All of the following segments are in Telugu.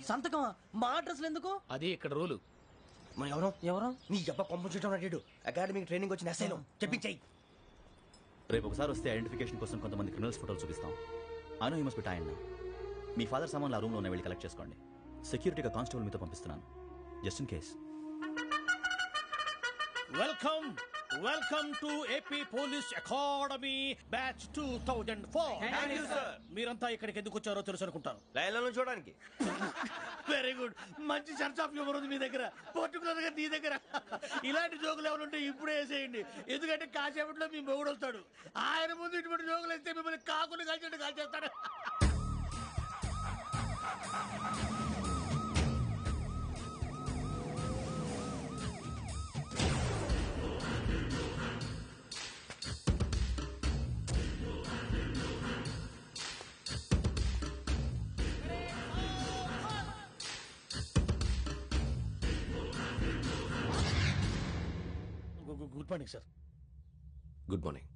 సంతకం మా అడ్రస్ ఎందుకు? అది ఇక్కడ రూలు. మనం ఎవరు ఎవరు? నీ అబ్బా పంపించడం అడిగాడు. అకాడమిక్ ట్రైనింగ్ వచ్చిన ఎస్ఐలో చెప్పించాయి. రేపు ఒకసారి వస్తే ఐడెంటిఫికేషన్ కోసం కొంతమంది క్రిమినల్స్ ఫోటోలు చూపిస్తాం. I know you must be టైండ్. Me father సామాన్లు ఆ రూమ్ లోనే వెళ్ళి కలెక్ట్ చేసుకోండి. సెక్యూరిటీగా కానిస్టేబుల్ మీతో పంపిస్తున్నాను, just in case. Welcome to AP police academy batch 2004. మీరంతా ఇక్కడికి ఎందుకు వచ్చారో తెలుసు అనుకుంటాను. లైన్లో చూడడానికి. Very good. మంచి సెన్స్ ఆఫ్ హ్యూమర్ ఉంది మీ దగ్గర, పర్టికులర్ గా నీ దగ్గర. ఇలాంటి జోకులు ఏమైనా ఇప్పుడే వేసేయండి, ఎందుకంటే కాసేపట్లో మీ మొగుడు వస్తాడు. ఆయన ముందు ఇటువంటి జోకులు వేస్తే మిమ్మల్ని కాకులు కాల్చేట్టు కాల్చేస్తాడు. Good morning sir. Good morning.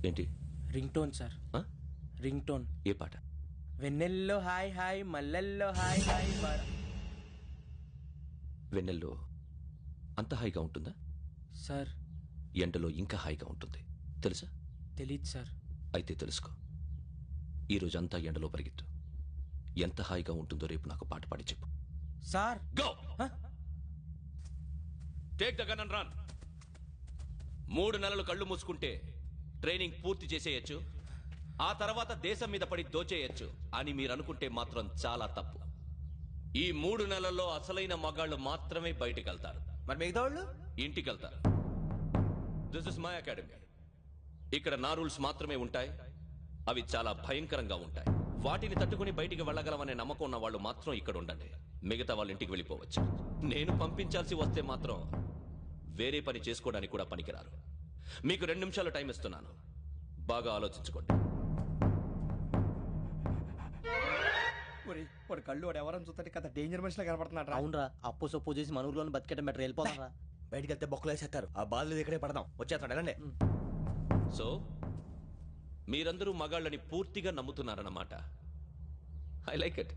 ఏంటి? Ring tone sir. Ring tone. ఏ పాట? వెన్నెల్లో హాయ్ హాయ్, మల్లెల్లో హాయ్ హాయ్. వెన్నెల్లో అంత హాయిగా ఉంటుందా సార్? ఎండలో ఇంకా హాయిగా ఉంటుంది తెలుసా? తెలీదు సార్. అయితే తెలుసుకో. ఈరోజు అంతా ఎండలో పరిగెత్తు. ఎంత హాయిగా ఉంటుందో రేపు నాకు పాట పాడి చెప్పు. Sir go. Take the gun and run. 3 నెలలు కళ్ళు మూసుకుంటే ట్రైనింగ్ పూర్తి చేసేయచ్చు, ఆ తర్వాత దేశం మీద పడి దోచేయచ్చు అని మీరు అనుకుంటే మాత్రం చాలా తప్పు. ఈ 3 నెలల్లో అసలైన మగాళ్ళు మాత్రమే బయటికి వెళ్తారు. మరి మిగతా వాళ్ళు ఇంటికి వెళ్తారు. This is my academy. ఇక్కడ నా రూల్స్ మాత్రమే ఉంటాయి. అవి చాలా భయంకరంగా ఉంటాయి. వాటిని తట్టుకుని బయటికి వెళ్ళగలమనే నమ్మకం ఉన్న వాళ్ళు మాత్రం ఇక్కడ ఉండండి. మిగతా వాళ్ళు ఇంటికి వెళ్ళిపోవచ్చు. నేను పంపించాల్సి వస్తే మాత్రం వేరే పని చేసుకోవడానికి కూడా పనికిరారు. మీకు 2 నిమిషాలు టైం ఇస్తున్నాను, బాగా ఆలోచించుకోండి. వాడు కళ్ళు వాడు ఎవరని చూస్తే కదా డేంజర్ మనిషిలో కనపడుతున్నాడు. అవునరా, అప్పు సొప్పు చేసి మన ఊర్లో బతికేయడం బెటర్. వెళ్ళిపోతారా? బయటికి వెళ్తే బొక్కలు వేసేస్తారు. ఆ బాధలు ఇక్కడే పడదాం. వచ్చేస్తాడు వెళ్ళండి. సో మీరందరూ మగాళ్ళని పూర్తిగా నమ్ముతున్నారన్నమాట. I like it.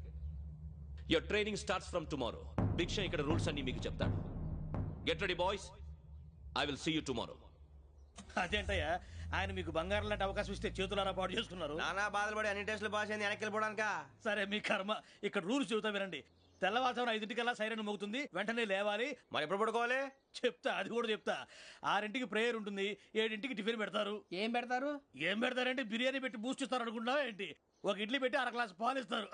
Your training starts from tomorrow. Bhiksha ఇక్కడ రూల్స్ అన్ని మీకు చెప్తాడు. Get ready boys, I will see you tomorrow. అదేంటయ్యా, ఆయన మీకు బంగారం లాంటి అవకాశం ఇస్తే చేతులారా పాటు చేసుకున్నారు. నానా బాధలు పడి అన్ని టెస్టులు పాస్ అయింది, వెనక్కి వెళ్ళిపోవడానికా? సరే మీ కర్మ. ఇక్కడ రూల్స్ చెబుతా వినండి. తెల్లవారుజామున 5 సైరన్ మోగుతుంది, వెంటనే లేవాలి. మరి ఎప్పుడు పడుకోవాలి? చెప్తా, అది కూడా చెప్తా. 6 ప్రేయర్ ఉంటుంది, 7 టిఫిన్ పెడతారు. ఏం పెడతారు? ఏం పెడతారంటే బిర్యానీ పెట్టి బూస్ట్ ఇస్తారు అనుకుంటున్నావా ఏంటి? ఒక ఇడ్లీ పెట్టి 1 గ్లాస్ పాలు ఇస్తారు.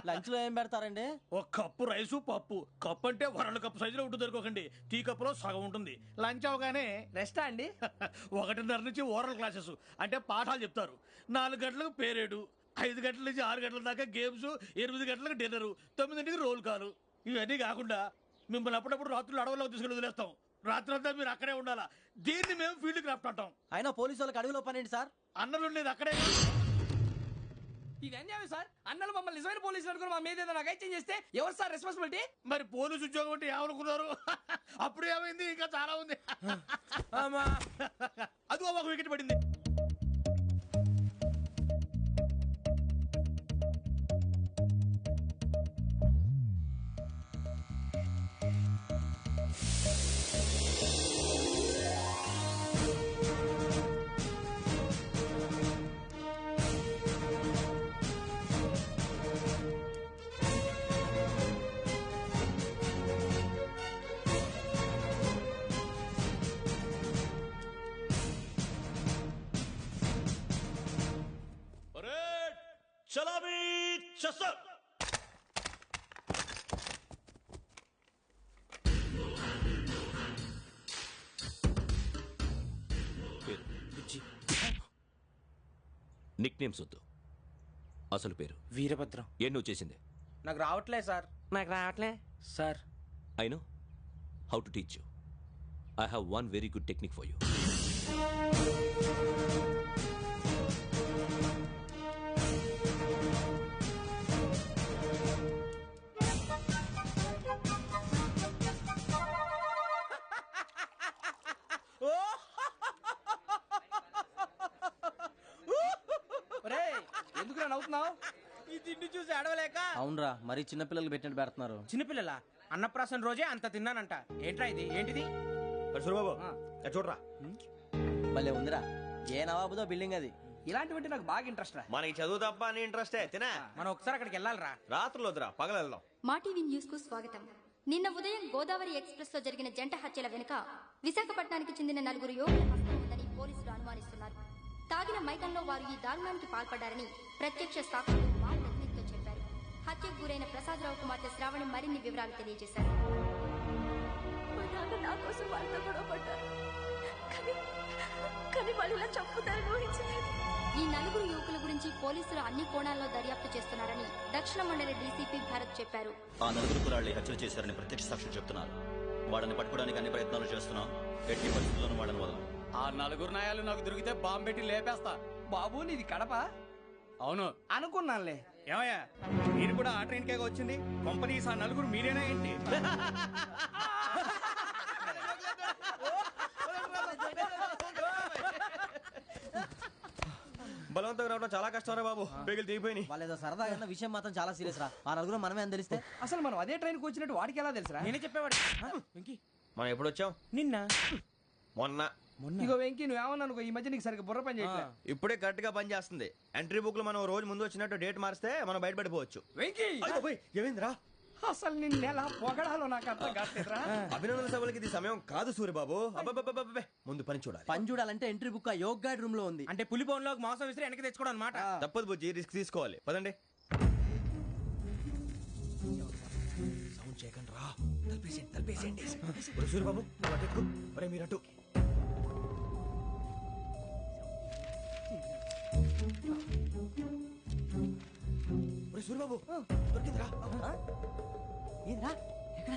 లంచ్ లో ఏం పెడతారండి? ఒక కప్పు రైసు పప్పు. కప్పు అంటే 1 కప్పు సైజులో ఉంటుంది అనుకోకండి. టీ కప్పులో సగం ఉంటుంది. లంచ్ అవగానే రెస్టా అండి? 1:30 నుంచి ఓరల్ క్లాసెస్ అంటే పాఠాలు చెప్తారు. 4 గంటలకు పేరేడు, 5 గంటల నుంచి 6 గంటల దాకా గేమ్స్, 8 గంటలకు డిన్నర్, 9ంటికి రోల్ కాలు. ఇవన్నీ కాకుండా మిమ్మల్ని అప్పుడప్పుడు రాత్రులు అడవుల్లో తీసుకుని వదిలేస్తాం. రాత్రంతా మీరు అక్కడే ఉండాలా. దీన్ని మేము ఫీల్డ్ క్రాఫ్ట్ అంటాం. అయినా పోలీసు వాళ్ళకి అడవిలో పని ఏంటి సార్? అన్నలు ఉండేది అక్కడే. ఇది అన్యాయం సార్. అన్నలు మమ్మల్ని నిజమైన పోలీసులు అనుకుని మా మీద ఏదైనా చేంజ్ చేస్తే ఎవరు సార్ రెస్పాన్సిబిలిటీ? మరి పోలీసు ఉద్యోగం అంటే ఏమనుకున్నారు? అప్పుడు ఏమైంది, ఇంకా చాలా ఉంది. అది ఒక వికెట్ పడింది. చలాబీ చసర్. నిక్ నేమ్స్ వద్దు, అసలు పేరు. వీరభద్రం. ఏ నువ్వు చేసింది? నాకు రావట్లే సార్. నాకు రావట్లే sir. I know how to teach you. I have one very good technique for you. ఎందుకు నవ్వుతున్నావు? ఈ తిండి చూసి అడవలేక. అవునరా మరీ చిన్నపిల్లలు పెట్టినట్టు పెడుతున్నారు. చిన్నపిల్లల అన్నప్రాసన రోజే అంత తిన్నానంట. ఏంట్రా ఇది? ఏంటిది? సూరిబాబు చూడరా, భలే ఉందిరా. ఏ నవాబుదో బిల్డింగ్ అది. ఇలాంటివంటే నాకు బాగా ఇంట్రెస్ట్ రా. మనకి చదువు తప్ప అని ఇంట్రెస్టే తినా. మనం ఒకసారి అక్కడికి వెళ్ళాలిరా. రాత్రులు వద్దురా, పగలు వెళ్దాం. మా టీవీ న్యూస్ కు స్వాగతం. నిన్న ఉదయం గోదావరి ఎక్స్ప్రెస్ లో జరిగిన జంట హత్యల వెనుక విశాఖపట్నానికి చెందిన 4 యువకుల హస్తం ఉందని పోలీసులు అనుమానిస్తున్నారు. తాగిన మైకంలో వారు ఈ దారుణానికి పాల్పడ్డారని ప్రత్యక్ష సాక్షులు మా ప్రతినిధితో చెప్పారు. హత్యకు గురైన ప్రసాదరావు కుమార్తె శ్రావణి మరిన్ని వివరాలు తెలియజేశారు. ఈ 4 యువకుల గురించి పోలీసులు అన్ని కోణాల్లో దర్యాప్తు చేస్తున్నారని దక్షిణ మండలి డీసీపీ భరత్ చెప్పారు. ఆ 4 కుర్రాళ్ళు హత్యలు చేశారని ప్రత్యక్ష సాక్షులు చెప్తున్నారు. వాళ్ళని పట్టుకోవడానికి అన్ని ప్రయత్నాలు చేస్తున్నాం. ఎట్టి పరిస్థితుల్లోనూ వాళ్ళని వదలం. ఆ 4 నాయాలు నాకు దొరికితే బాంబు పెట్టి లేపేస్తా. బాబు నీది కడప? అవును అనుకున్నానులే. ఏమయ్యా, మీరు కూడా ఆ ట్రైన్ కేగా వచ్చింది? కంపెనీస్ ఆ 4 మీరేనా ఏంటి? బలవంతంగా రావడం చాలా కష్టం రా బాబు. పేగులు తీగిపోయినాయి. వాళ్ళేదో సరదాగా విషయం మాత్రం చాలా సీరియస్ రా. ఆ 4 మనమే అని తెలిస్తే అసలు మనం అదే ట్రైన్కి వచ్చినట్టు వాడికి ఎలా తెలుసురా? నేనే చెప్పేవాడు. వెంకీ, మనం ఎప్పుడు వచ్చాం? నిన్న మొన్న. ఇగో వెంకీ నువ్వేమన్నా అనుకో, ఈ మధ్య నీకు సరిగ్గా బుర్ర పని చేయట్లే. ఇప్పుడే కరెక్ట్ గా పని చేస్తుంది. ఎంట్రీ బుక్ లో మనం రోజు ముందు వచ్చినట్టు డేట్ మారిస్తే మనం బయటపడిపోవచ్చు. వెంకీ ఏమైందిరా? అసలు నిన్న ఎలా పొగడాలో నాకు అర్థం కాట్లేదురా. అభినందన సభలకి ఇది సమయం కాదు సూరిబాబు. అబ్బబ్బబ్బబ్బబ్బే, ముందు పని చూడాలి. పని చూడాలంటే ఎంట్రీ బుక్ ఆ యోగ్ గైడ్ రూమ్ లో ఉంది. అంటే పులి బోన్ లోకి మాంసం విసిరి వెనక్కి తెచ్చుకోవడం అనమాట. తప్పదు బుజ్జి, రిస్క్ తీసుకోవాలి. పదండి. సౌండ్ చేయకండి రా. తలపేసేయండి. సూరిబాబు నువ్వు అటు ఎక్కు. ఒరే మీరు అటు. సూరిబాబు దొరికిందిరా. ఏంద్రా ఎక్కడ?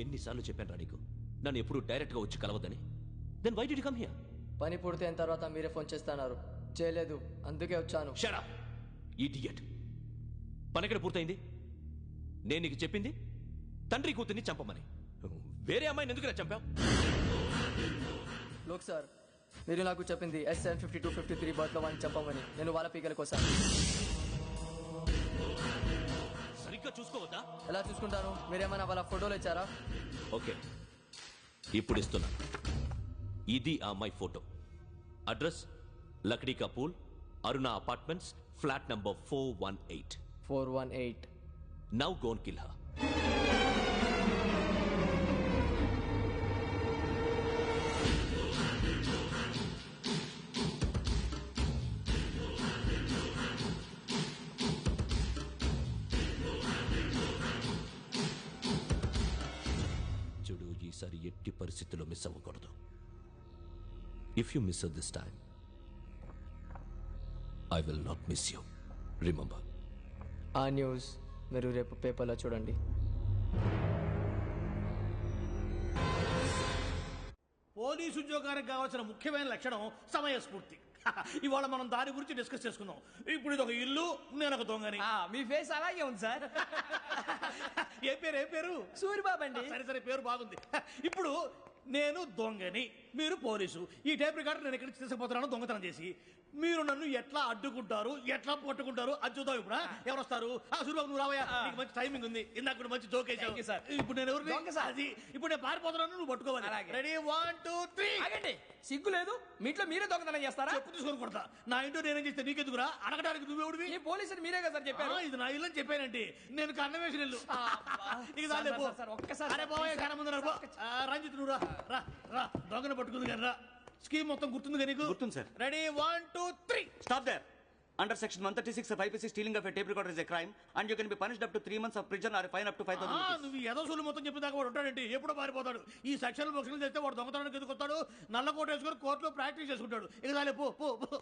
ఎన్నిసార్లు చెప్పాను రా నీకు నన్ను ఎప్పుడు డైరెక్ట్ గా వచ్చి కలవద్దని? Then why did you come here? పని పూర్తయిన తర్వాత మీరే ఫోన్ చేస్తున్నారు. చేయలేదు, అందుకే వచ్చాను. Shut up idiot. పని ఎక్కడ పూర్తయింది? నేను నీకు చెప్పింది తండ్రి కూతుర్ని చంపమని. వేరే అమ్మాయిని ఎందుకు చంపావు? లోక్ సార్, మీరు నాకు చెప్పింది SN 5253 బర్త్ లో వాడిని చంపమని. నేను వాళ్ళ పీకల కోసం. సరిగ్గా చూసుకోవద్దా? ఎలా చూసుకుంటాను? మీరేమైనా వాళ్ళ ఫోటోలు ఇచ్చారా? ఓకే, ఇప్పుడు ఇస్తున్నా. ఇది ఆ అమ్మాయి ఫోటో. అడ్రస్ లక్డీ కా pool, Aruna apartments, flat number 418. 418. Now go and kill her. చూడు, ఈసారి ఎట్టి పరిస్థితుల్లో మిస్ అవ్వకూడదు. If you miss this time I will not miss you. Remember. ఆ న్యూస్ మీరు రేపు పేపర్లో చూడండి. పోలీసు ఉద్యోగానికి కావాల్సిన ముఖ్యమైన లక్షణం సమయస్ఫూర్తి. ఇవాళ మనం దాని గురించి డిస్కస్ చేసుకుందాం. ఇప్పుడు ఇది ఒక ఇల్లు, నేను ఒక దొంగని. మీ ఫేస్ అలాగే ఉంది సార్. ఏ పేరు? సూరిబాబు అండి. సరే పేరు బాగుంది. ఇప్పుడు నేను దొంగని, మీరు పోలీసు. ఈ టైప్ రికార్డు నేను ఎక్కడికి తీసుకుపోతున్నాను దొంగతనం చేసి. మీరు నన్ను ఎట్లా అడ్డుకుంటారు, ఎట్లా పట్టుకుంటారు అది చూద్దాం. ఇప్పుడు ఎవరు వస్తారు? సూరిబాబు నువ్వు రావయ్యా, నీకు మంచి టైమింగ్ ఉంది. ఇందాక కూడా మంచి జోక్ వేసావు. సార్. ఇప్పుడు నేను ఎవరు? దొంగ సార్. ఇప్పుడు నేను పారిపోతున్నాను, నువ్వు పట్టుకోవాలి. రెడీ 1 2 3. ఆగండి. సిగ్గు లేదు మీట్లో మీరే దొంగతనం చేస్తారా? చెప్పు తీసుకొని కొడతా. నా ఇంటో నేనేం చేస్తే నీకెందుకురా? అడగడానికి నువ్వెవడివి? ఈ పోలీసులు మీరే కదా సార్ చెప్పారు. ఇది నా ఇల్లు అని చెప్పానండి. నేను కన్న వేసిన ఇల్లు. ఇక సార్, చాలే పో. సార్, సార్, ఒక్కసారి అరే బాబాయ్ కన్న ముందు రా. రంజిత్ నువ్వు రా రా రా. దొంగను పట్టుకుంది కానీ రా. స్కీమ్ మొత్తం గుర్తుంది నీకు? గుర్తుంది sir. Ready 1 2 3 Stop there. Under section 136 of IPC, stealing of a tape recorder is a crime, and you can be punished up to 3 months of prison or a fine up to 5,000 rupees. నువ్వు ఏదో సొల్లు మొత్తం చెప్పేదాకా వాడు ఉంటాడండి. ఎప్పుడో పారిపోతాడు. ఈ సెక్షన్ బొక్షన్లు చేస్తే వాడు దొంగతనానికి ఎందుకు వస్తాడు? నల్ల కోట వేసుకొని కోర్టులో ప్రాక్టీస్ చేసుకుంటాడు. ఇక చాలే పో పో పో.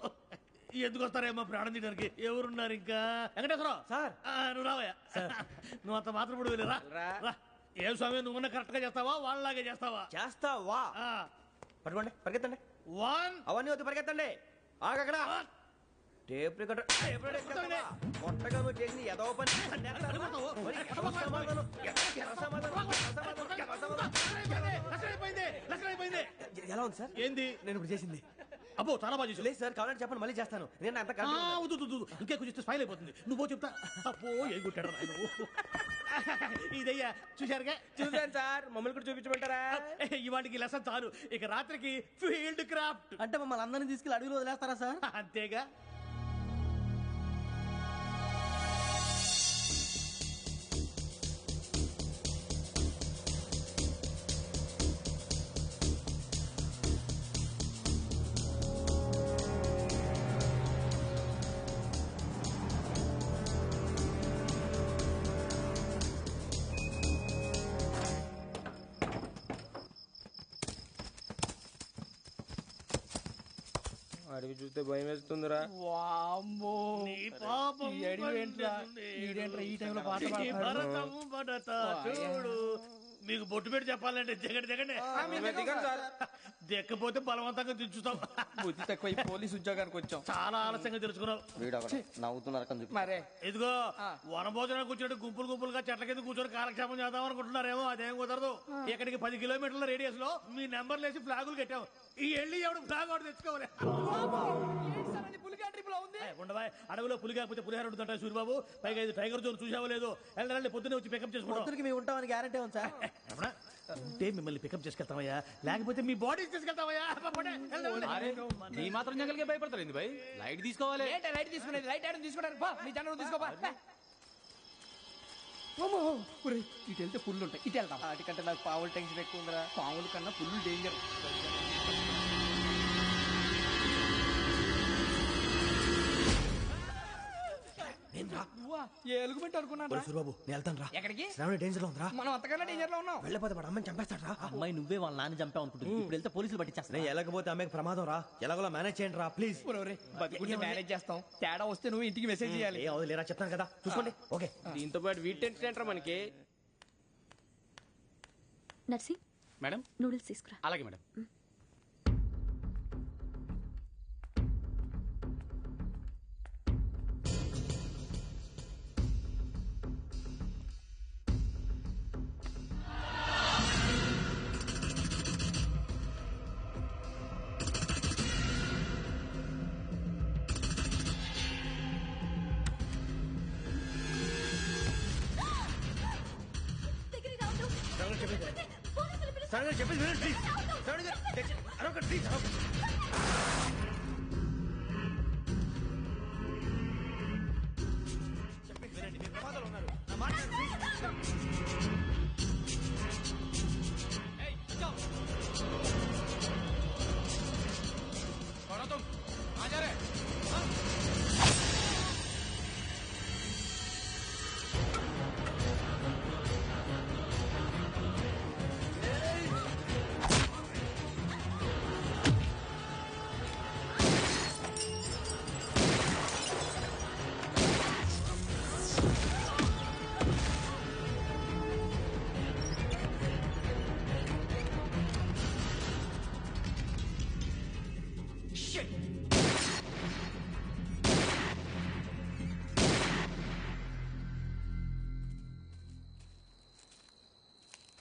ఎందుకు వస్తారేమో ప్రాణం తీయడానికి? ఎవరున్నారు ఇంకా? వెంకటేశ్వరరావు సార్. నువ్వు రావయ్యా. నువ్వు అంత మాత్రం ఇప్పుడు వెళ్ళి రా రా. ఏం స్వామి నువ్వున్న కరెక్ట్ గా చేస్తావా వాళ్ళలాగే చేస్తావా? చేస్తావా? పట్టుకోండి, పరిగెత్తండి. 1 అవన్నీ వద్దు, పరిగెత్తండి. ఆగక్కడ టేప్ రికార్డర్ కొత్తగా నువ్వు చేసిన ఏదో పని. ఎలా ఉంది సార్? ఏంది నేను ఇప్పుడు చేసింది? అబ్బో చాలా బాగా చేసావు. లేదు సార్, కావాలంటే చెప్పండి, మళ్ళీ చేస్తాను. నేను అంత ఇంకే కొంచెం స్పైల్ అయిపోతుంది. నువ్వు చెప్తా. అబ్బో ఏ కొట్టాడు ఆయన. ఇదయ్యా చూశారుగా? చూసాను సార్, మమ్మల్ని కూడా చూపించమంటారా? ఇవాటికి లెసన్ చాలు. ఇక రాత్రికి ఫీల్డ్ క్రాఫ్ట్. అంటే మమ్మల్ని అందరినీ తీసుకెళ్ళి అడుగులో వదిలేస్తారా సార్? అంతేగా. అడిగి చూస్తే భయం వేస్తుందిరా. వామ్మో నీ పాపం ఈ అడివి ఏంట్రా? ఈడేంట్రా ఈ టైంలో పాట ఈ పాడుతున్నాడు? భరతం భరత చూడు. మీకు బొట్టు పెట్టి చెప్పాలంటే జగన్ జగన్ దెక్కపోతే బలవంతంగా దించుతాం. బుద్ధి తక్కువ ఈ పోలీస్ ఉద్యోగానికి వచ్చాం. చాలా ఆలస్యంగా తెలుసుకున్నావు. నవ్వుతున్నారు. మరే ఇదిగో వనభోజనానికి వచ్చినట్టు గుంపులు గుంపులుగా చెట్ల కింద కూర్చొని కాలక్షేపం చేద్దాం అనుకుంటున్నారేమో. అదేం కుదరదు. ఇక్కడికి 10 కిలోమీటర్ల రేడియస్ లో మీ నెంబర్లు వేసి ఫ్లాగులు కట్టాం. ఈ ఎళ్ళి ఎవడు ఫ్లాగ్ ఒకటి తెచ్చుకోవాలి. పులిగా ట్రిప్ లో ఉంది. ఉండవా అడవిలో పులి కాకపోతే పులిహార ఉంటుందంట సూరిబాబు. పైగా ఇది టైగర్ జోన్ చూసావో లేదో. వెళ్ళండి పొద్దున్నే వచ్చి పికప్ చేసుకుంటాం. పొద్దునకి మేము ఉంటామని గ్యారంటీ ఉంది సార్. ఉంటే మిమ్మల్ని పికప్ చేసుకెళ్తామయ్యా, లేకపోతే మీ బాడీ తీసుకెళ్తామయ్యా. నీ మాత్రం జంగల్కే భయపడతారు ఏంది భయ్? లైట్ తీసుకోవాలి. ఏంటి లైట్ తీసుకునేది? లైట్ ఆడని తీసుకోవడానికి బా మీ జనం తీసుకోబా. ఇటు వెళ్తే పుల్లు ఉంటాయి, ఇటు వెళ్తాం. వాటికంటే నాకు పావులు టెన్షన్ ఎక్కువ ఉందిరా. పాముల కన్నా పుల్లు డేంజర్. ఏ ఎలుగుబెట్టి అనుకున్నాను. సూరిబాబు నేను వెళ్తాను రా. ఎక్కడికి? శ్రావణి డేంజర్ లో ఉందిరా. మనం అంతకన్నా డేంజర్ లో ఉన్నాం. వెళ్ళపోతే వాడు అమ్మని చంపేస్తాడు రా. అమ్మాయి నువ్వే వాళ్ళ నాన్న చంపావు అనుకుంటుంది. ఇప్పుడు వెళ్తే పోలీసులు పట్టించేస్తా. నేను వెళ్ళకపోతే అమ్మాయికి ప్రమాదం రా. ఎలాగోలా మేనేజ్ చేయండి రా ప్లీజ్. బతుకుంటే మేనేజ్ చేస్తాం. తేడా వస్తే నువ్వు ఇంటికి మెసేజ్ చేయాలి. ఏ అవలేరా చెప్తాను కదా, చూసుకోండి. ఓకే. దీంతో పాటు వీటి టెంట్ మనకి. నర్సి మేడం నూడిల్స్ తీసుకురా. అలాగే మేడం. శ్రావణి చెప్పేది వినండి ప్లీజ్. శ్రావణి గారు అరొకటి ప్లీజ్. చెప్పేది వినండి, మీరు ప్రమాదాలు ఉన్నారు. నా మాట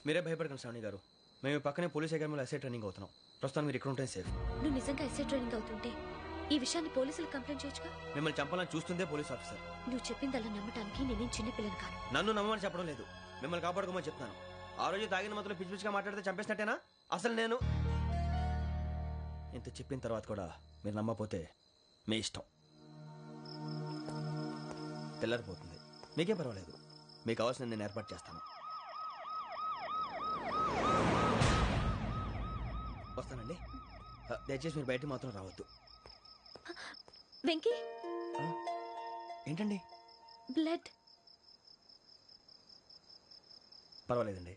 మీరే భయపడకండి శ్రావణి గారు. మేము పక్కనే పోలీస్ అకాడమీలో ఎస్ఐ ట్రైనింగ్ అవుతున్నాం. ప్రస్తుతం మీరు ఇక్కడ ఉంటే సేఫ్. నువ్వు నిజంగా ఎస్ఐ ట్రైనింగ్ అవుతుంటే ఈ విషయాన్ని పోలీసులకు కంప్లైంట్ చేయొచ్చుగా. మిమ్మల్ని చంపాలని చూస్తుందే పోలీస్ ఆఫీసర్. నువ్వు చెప్పిందల్లా నమ్మటానికి నేనేం చిన్నపిల్లని కాను. నన్ను నమ్మమని చెప్పడం లేదు, మిమ్మల్ని కాపాడుకోమని చెప్తాను. ఆ రోజు తాగిన మొత్తంలో పిచ్చి పిచ్చిగా మాట్లాడితే చంపేసినట్టేనా? అసలు నేను ఇంత చెప్పిన తర్వాత కూడా మీరు నమ్మకపోతే మీ ఇష్టం. తెల్లారిపోతుంది, మీకేం పర్వాలేదు. మీకు కావాల్సిన నేను ఏర్పాటు చేస్తాను. వస్తానండి. దయచేసి మీరు బయట మాత్రం రావద్దు. వెంకీ ఏంటండి? బ్లడ్. పర్వాలేదండి.